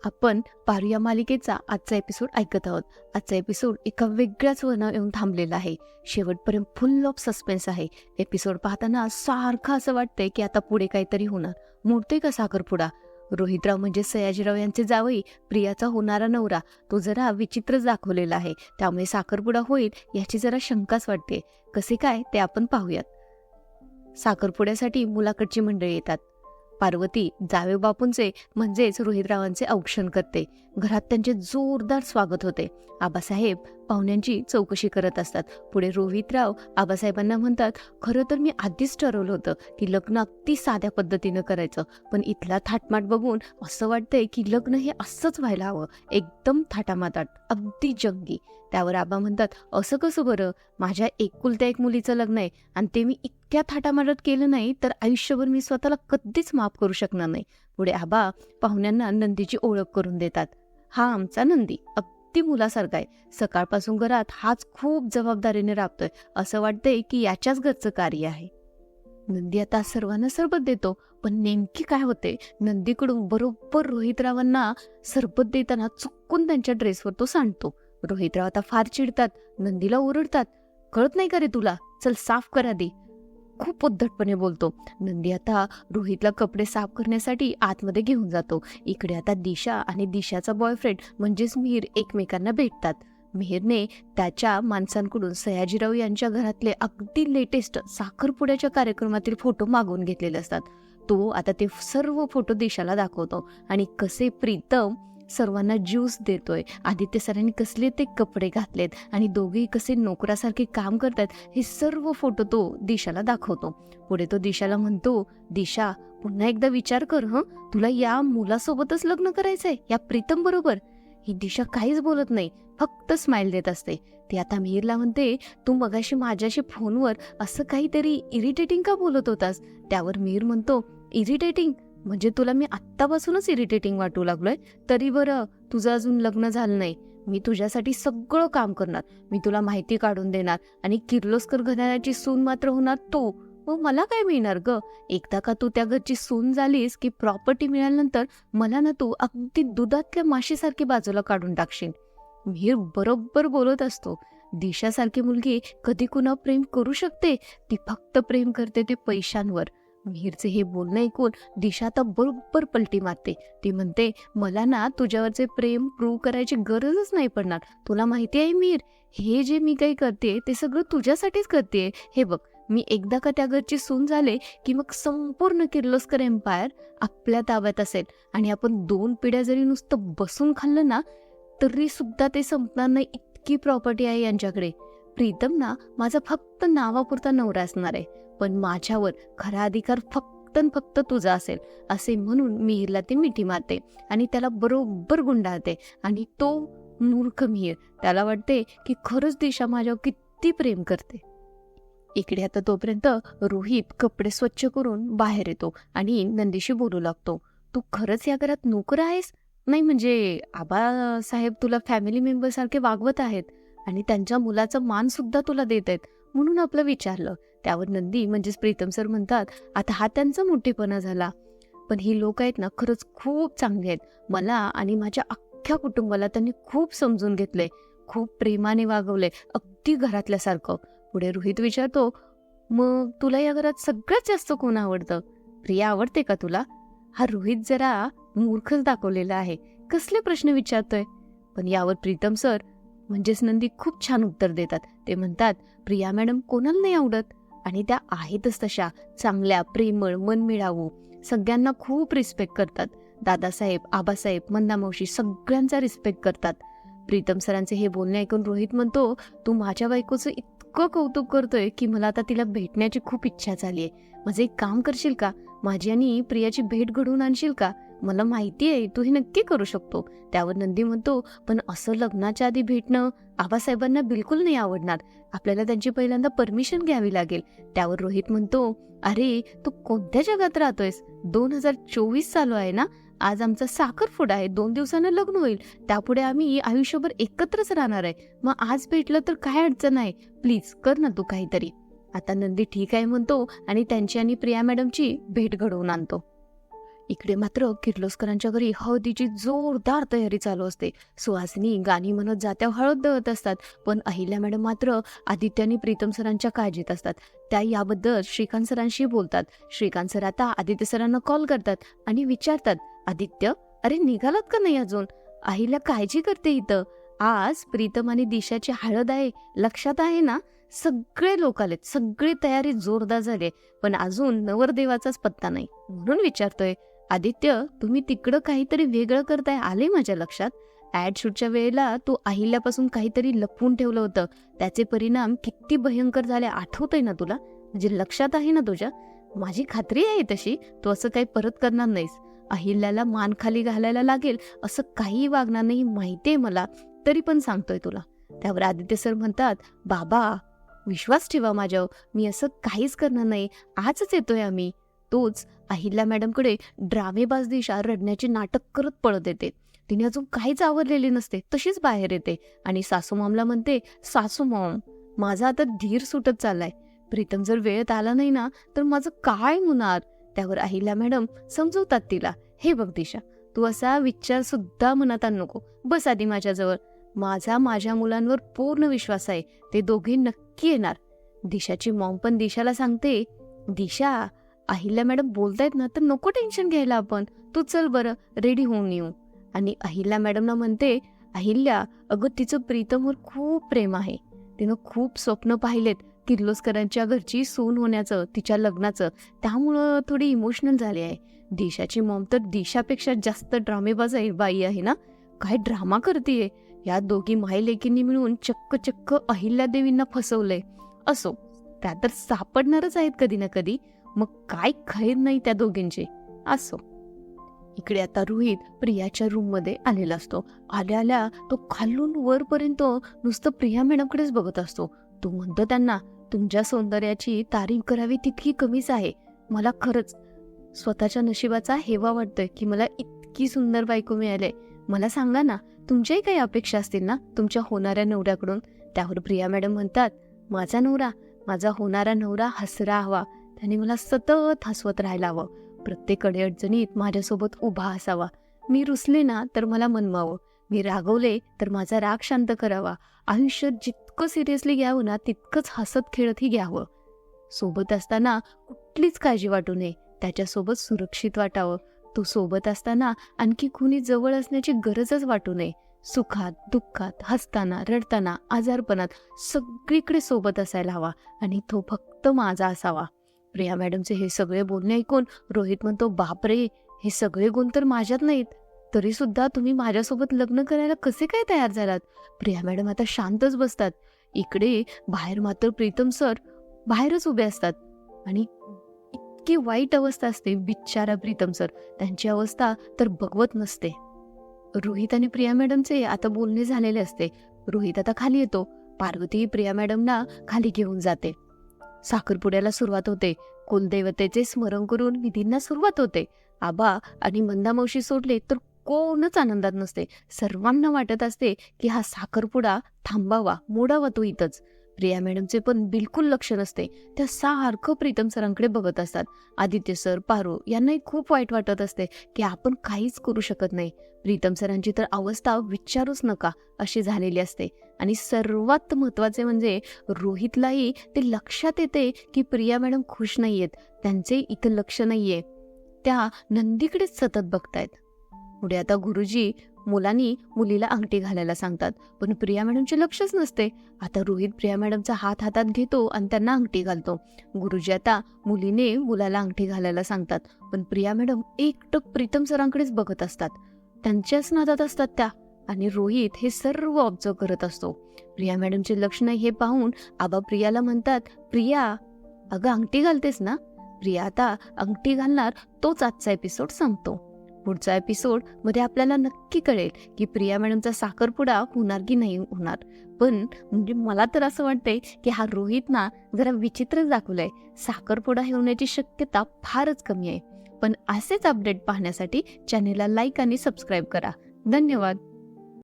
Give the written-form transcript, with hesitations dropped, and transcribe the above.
आपण पारू या मालिकेचा आजचा एपिसोड ऐकत आहोत. आजचा एपिसोड एका वेगळ्याच वळणावर येऊन थांबलेला आहे. शेवटपर्यंत फुल ऑफ सस्पेन्स आहे. एपिसोड पाहताना सारखं असं वाटतंय की आता पुढे काहीतरी होणार. मोडतोय का साखरपुडा? रोहितराव म्हणजे सयाजीराव यांचे जावई, प्रियाचा होणारा नवरा, तो जरा विचित्रच दाखवलेला आहे. त्यामुळे साखरपुडा होईल याची जरा शंकाच वाटते. कसे काय ते आपण पाहूयात. साखरपुड्यासाठी मुलाकडची मंडळी येतात. पार्वती जावे बापूंचे म्हणजेच रोहितरावांचे औक्षण करते. घरात त्यांचे जोरदार स्वागत होते. आबासाहेब पाहुण्यांची चौकशी करत असतात. पुढे रोहितराव आबासाहेबांना म्हणतात, खरं तर मी आधीच ठरवलं होतं की लग्न अगदी साध्या पद्धतीनं करायचं, पण इथला थाटमाट बघून असं वाटतंय की लग्न हे असंच व्हायला हवं, एकदम थाटामाटाट, अगदी जंगी. त्यावर आबा म्हणतात, असं कसं बरं? माझ्या एकुलत्या एक मुलीचं लग्न आहे आणि ते मी इतक्या थाटामाटात केलं नाही तर आयुष्यभर मी स्वतःला कधीच माफ करू शकणार नाही. पुढे आबा पाहुण्यांना नंदीची ओळख करून देतात. हा आमचा नंदी अगदी मुलासारखा आहे. सकाळपासून घरात हाच खूप जबाबदारीने राबतोय. असं वाटतंय की याच्याच घरचं कार्य आहे. नंदी आता सर्वांना सरबत देतो, पण नेमकी काय होते, नंदीकडून बरोबर रोहितरावांना सरबत देताना चुकून त्यांच्या ड्रेसवर तो सांडतो. रोहितराव आता फार चिडतात. नंदीला ओरडतात, कळत नाही का रे तुला? चल साफ करा दे. खूप उद्धटपणे बोलतो. नंदी आता रोहितला कपडे साफ करण्यासाठी आतमध्ये घेऊन जातो. इकडे आता दिशा आणि दिशाचा बॉयफ्रेंड म्हणजेच मिहीर एकमेकांना भेटतात. मिहीरने त्याच्या माणसांकडून सयाजीराव यांच्या घरातले अगदी लेटेस्ट साखरपुड्याच्या कार्यक्रमातील फोटो मागवून घेतलेले असतात. तो आता ते सर्व फोटो दिशाला दाखवतो आणि कसे प्रीतम सर्वांना ज्यूस देतोय, आदित्य सरांनी कसले ते कपडे घातलेत आणि दोघेही कसे नोकरासारखे काम करतात, हे सर्व फोटो तो दिशाला दाखवतो. पुढे तो दिशाला म्हणतो, दिशा पुन्हा एकदा विचार कर, तुला या मुलासोबतच लग्न करायचंय, या प्रीतम बरोबर? ही दिशा काहीच बोलत नाही, फक्त स्माइल देत असते. ती आता मिहीरला म्हणते, तू मगाशी माझ्याशी फोनवर असं काहीतरी इरिटेटिंग का बोलत होतास? त्यावर मिहीर म्हणतो, इरिटेटिंग म्हणजे तुला मी आत्तापासूनच इरिटेटिंग वाटू लागलोय? तरी बरं तुझं अजून लग्न झालं नाही. मी तुझ्यासाठी सगळं काम करणार, मी तुला माहिती काढून देणार आणि किर्लोस्कर घराण्याची सून मात्र होणार तू. मग मला काय मिळणार ग? एकदा का तू त्या घरची सून झालीस की प्रॉपर्टी मिळाल्यानंतर मला ना तू अगदी दुधातल्या माशीसारखी बाजूला काढून टाकशील. मिहीर बरोबर बोलत असतो. दिशासारखी मुलगी कधी कुणा प्रेम करू शकते? ती फक्त प्रेम करते ते पैशांवर. मिहीरचे हे बोलणं ऐकून दिशा आता बरोबर पलटी मारते. ती म्हणते, मला ना तुझ्यावरचे प्रेम प्रूव्ह करायची गरजच नाही पडणार. तुला माहिती आहे मिहीर, हे जे मी काही करते ते सगळं तुझ्यासाठीच करते. हे बघ, मी एकदा का त्या घरची सून झाले की मग संपूर्ण किर्लोस्कर एम्पायर आपल्या ताब्यात असेल आणि आपण 2 पिढ्या जरी नुसतं बसून खाल्लं ना तरी सुद्धा ते संपणार नाही, इतकी प्रॉपर्टी आहे यांच्याकडे. प्रीतम ना माझा फक्त नावापुरता नवरा असणार आहे, पण माझ्यावर खरा अधिकार फक्त तुझा असेल, असे म्हणून मिहीरला ती मिठी मारते आणि त्याला बरोबर गुंडाळते. आणि तो मूर्ख मिहीर, त्याला वाटते की खरंच दिशा माझ्यावर किती प्रेम करते. इकडे आता तोपर्यंत रोहित कपडे स्वच्छ करून बाहेर येतो आणि नंदीशी बोलू लागतो, तू खरंच या घरात नोकर आहेस? नाही म्हणजे आबासाहेब तुला फॅमिली मेंबर सारखे वागवत आहेत आणि त्यांच्या मुलाचा मान सुद्धा तुला देत आहेत, म्हणून आपलं विचारलं. त्यावर नंदी म्हणजेच प्रीतम सर म्हणतात, आता हा त्यांचा मोठेपणा झाला, पण ही लोक आहेत ना खरंच खूप चांगली आहेत. मला आणि माझ्या अख्ख्या कुटुंबाला त्यांनी खूप समजून घेतलंय, खूप प्रेमाने वागवलंय, अगदी घरातल्यासारखं. पुढे रोहित विचारतो, मग तुला या घरात सगळ्यात जास्त कोण आवडतं? प्रिया आवडते का तुला? हा रोहित जरा मूर्खच दाखवलेला आहे, कसले प्रश्न विचारतोय? पण यावर प्रीतम सर म्हणजेच नंदी खूप छान उत्तर देतात. ते म्हणतात, प्रिया मॅडम कोणाला नाही आवडत, आणि त्या आहेतच तशा चांगल्या, प्रेमळ, मनमिळावू, सगळ्यांना खूप रिस्पेक्ट करतात. दादासाहेब, आबासाहेब, मंदामावशी सगळ्यांचा रिस्पेक्ट करतात. प्रीतम सरांचे हे बोलणे ऐकून रोहित म्हणतो, तू माझ्या बायकोचं इतकं कौतुक करतोय की मला आता तिला भेटण्याची खूप इच्छा झालीये. माझं एक काम करशील का? माझी आणि प्रियाची भेट घडवून आणशील का? मला माहिती आहे तू हे नक्की करू शकतो. त्यावर नंदी म्हणतो, पण असं लग्नाच्या आधी भेटणं आबासाहेबांना बिलकुल नाही आवडणार, आपल्याला त्यांची पहिल्यांदा परमिशन घ्यावी लागेल. त्यावर रोहित म्हणतो, अरे तू कोणत्या जगात राहतोयस? 2024 चालू आहे ना, आज आमचा साखरपुडा आहे, 2 दिवसानं लग्न होईल, त्यापुढे आम्ही आयुष्यभर एकत्रच राहणार आहे. मग आज भेटलं तर काय अडचण आहे? प्लीज कर ना तू काहीतरी. आता नंदी ठीक आहे म्हणतो आणि त्यांची आणि प्रिया मॅडमची भेट घडवून आणतो. इकडे मात्र किर्लोस्करांच्या घरी हळदीची जोरदार तयारी चालू असते. सुहासिनी गाणी म्हणत जात्या हळद दळत असतात, पण अहिल्या मॅडम मात्र आदित्य आणि प्रीतम सरांच्या काळजीत असतात. त्या याबद्दल श्रीकांत सरांशी बोलतात. श्रीकांत सर आता आदित्य सरांना कॉल करतात आणि विचारतात, आदित्य, अरे निघालात का नाही अजून? अहिल्या काळजी करते इथं. आज प्रीतम आणि दिशाची हळद आहे, लक्षात आहे ना? सगळे लोक आलेत, सगळी तयारी जोरदार झाली, पण अजून नवरदेवाचाच पत्ता नाही, म्हणून विचारतोय. आदित्य, तुम्ही तिकडं काहीतरी वेगळं करताय आले माझ्या लक्षात. ऍड शूटच्या वेळेला तू अहिल्यापासून काहीतरी लपवून ठेवलं होतं, त्याचे परिणाम किती भयंकर झाले आठवतंय ना तुला? म्हणजे लक्षात आहे ना तुझ्या? माझी खात्री आहे तशी तू असं काही परत करणार नाहीस. अहिल्याला मान खाली घालायला लागेल असं काही वागणार नाही माहितीये मला, तरी पण सांगतोय तुला. त्यावर आदित्य सर म्हणतात, बाबा विश्वास ठेवा माझ्यावर, मी असं काहीच करणार नाही, आजच येतोय आम्ही. तोच अहिल्या मॅडमकडे ड्रामेबाज दिशा रडण्याचे नाटक करत पळत येते. तिने अजून काहीच आवरलेली नसते, तशीच बाहेर येते आणि सासू मॉमला म्हणते, सासू मॉम, माझा आता धीर सुटत चाललाय. प्रीतम जर वेळेत आला नाही ना तर माझं काय होणार? त्यावर अहिल्या मॅडम समजवतात तिला, हे बघ दिशा, तू असा विचार सुद्धा मनात आणू नको, बस आधी माझ्याजवळ. माझ्या मुलांवर पूर्ण विश्वास आहे, ते दोघे नक्की येणार. दिशाची मॉम पण दिशाला सांगते, दिशा, अहिल्या मॅडम बोलतायत ना तर नको टेन्शन घ्यायला आपण, तू चल बरं रेडी होऊन येऊ. आणि अहिल्या मॅडमना म्हणते, अहिल्या, अगं तिचं प्रीतमवर खूप प्रेम आहे, तिनं खूप स्वप्न पाहिलेत किर्लोस्करांच्या घरची सून होण्याचं, तिच्या लग्नाचं, त्यामुळं थोडी इमोशनल झाली आहे. दिशाची मॉम तर दिशापेक्षा जास्त ड्रामेबाज आहे बाई आहे ना, काय ड्रामा करतीये. या दोघी मायलेकींनी मिळून चक्क अहिल्या देवींना फसवलंय. असो, त्या तर सापडणारच आहेत कधी ना कधी, मग काय खैर नाही त्या दोघींचे. असो, इकडे आता रोहित प्रियाच्या रूम मध्ये आलेला असतो. आल्या तो खालून वरपर्यंत नुसतं प्रिया मॅडमकडेच बघत असतो. तो म्हणतो त्यांना, तुमच्या सौंदर्याची तारीफ करावी तितकी कमीच आहे. मला खरंच स्वतःच्या नशिबाचा हेवा वाटतोय की मला इतकी सुंदर बायको मिळाली. मला सांगा ना, तुमच्याही काही अपेक्षा असतील ना तुमच्या होणाऱ्या नवऱ्याकडून? त्यावर प्रिया मॅडम म्हणतात, माझा होणारा नवरा हसरा हवा, त्याने मला सतत हसवत राहायला हवं, प्रत्येक अडचणीत माझ्यासोबत उभा असावा. मी रुसले ना तर मला मनवावं, मी रागवले तर माझा राग शांत करावा. आयुष्य जितकं सिरियसली घ्यावं ना तितकंच हसत खेळतही घ्यावं. सोबत असताना कुठलीच काळजी वाटू नये, त्याच्यासोबत सुरक्षित वाटावं. तो सोबत असताना आणखी कुणी जवळ असण्याची गरजच वाटू नये. सुखात दुःखात, हसताना रडताना, आजारपणात सगळीकडे सोबत असायला हवा आणि तो फक्त माझा असावा. प्रिया मॅडमचे हे सगळे बोलणे ऐकून रोहित म्हणतो, बापरे, हे सगळे गुण तर माझ्यात नाहीत, तरी सुद्धा तुम्ही माझ्यासोबत लग्न करायला कसे काय तयार झालात? प्रिया मॅडम आता शांतच बसतात. इकडे बाहेर मात्र प्रीतम सर बाहेरच उभे असतात आणि इतकी वाईट अवस्था असते बिचारा प्रीतम सर, त्यांची अवस्था तर बघवत नसते. रोहित आणि प्रिया मॅडमचे आता बोलणे झालेले असते. रोहित आता खाली येतो. पार्वती प्रिया मॅडमना खाली घेऊन जाते. साखरपुड्याला सुरुवात होते. कुलदेवतेचे स्मरण करून विधींना सुरुवात होते. आबा आणि मंदा मावशी सोडले तर कोणच आनंदात नसते. सर्वांना वाटत असते की हा साखरपुडा थांबावा, मोडावा तो इथंच. प्रिया मॅडमचे पण बिलकुल लक्ष नसते. त्या सारखं प्रीतम सरांकडे बघत असतात. आदित्य सर, पारू यांनाही खूप वाईट वाटत असते की आपण काहीच करू शकत नाही. प्रीतम सरांची तर अवस्था विचारूच नका अशी झालेली असते. आणि सर्वात महत्वाचे म्हणजे रोहितलाही ते लक्षात येते की प्रिया मॅडम खुश नाहीयेत, त्यांचे इथं लक्ष नाहीये, त्या नंदीकडेच सतत बघतायत. पुढे आता गुरुजी मुलांनी मुलीला अंगठी घालायला सांगतात, पण प्रिया मॅडमचे लक्षच नसते. आता रोहित प्रिया मॅडमचा हात हातात घेतो आणि त्यांना अंगठी घालतो. गुरुजी आता मुलीने मुलाला अंगठी घालायला सांगतात, पण प्रिया मॅडम एकटक प्रीतम सरांकडेच बघत असतात, त्यांच्याच नादात असतात त्या. आणि रोहित हे सर्व ऑब्झर्व करत असतो. प्रिया मॅडमचे लक्ष नाही हे पाहून आबा प्रियाला म्हणतात, प्रिया, अगं अंगठी घालतेस ना? प्रिया आता अंगठी घालणार. तोच आजचा एपिसोड संपतो. पुढचा एपिसोड मध्ये आपल्याला नक्की कळेल की प्रिया मॅडमचा साखरपुडा होणार की नाही होणार. पण म्हणजे मला तर असं वाटतंय की हा रोहित ना जरा विचित्रच दाखवलाय. साखरपुडा होण्याची शक्यता फारच कमी आहे. पण असेच अपडेट पाहण्यासाठी चॅनेलला लाईक आणि सबस्क्राईब करा. धन्यवाद.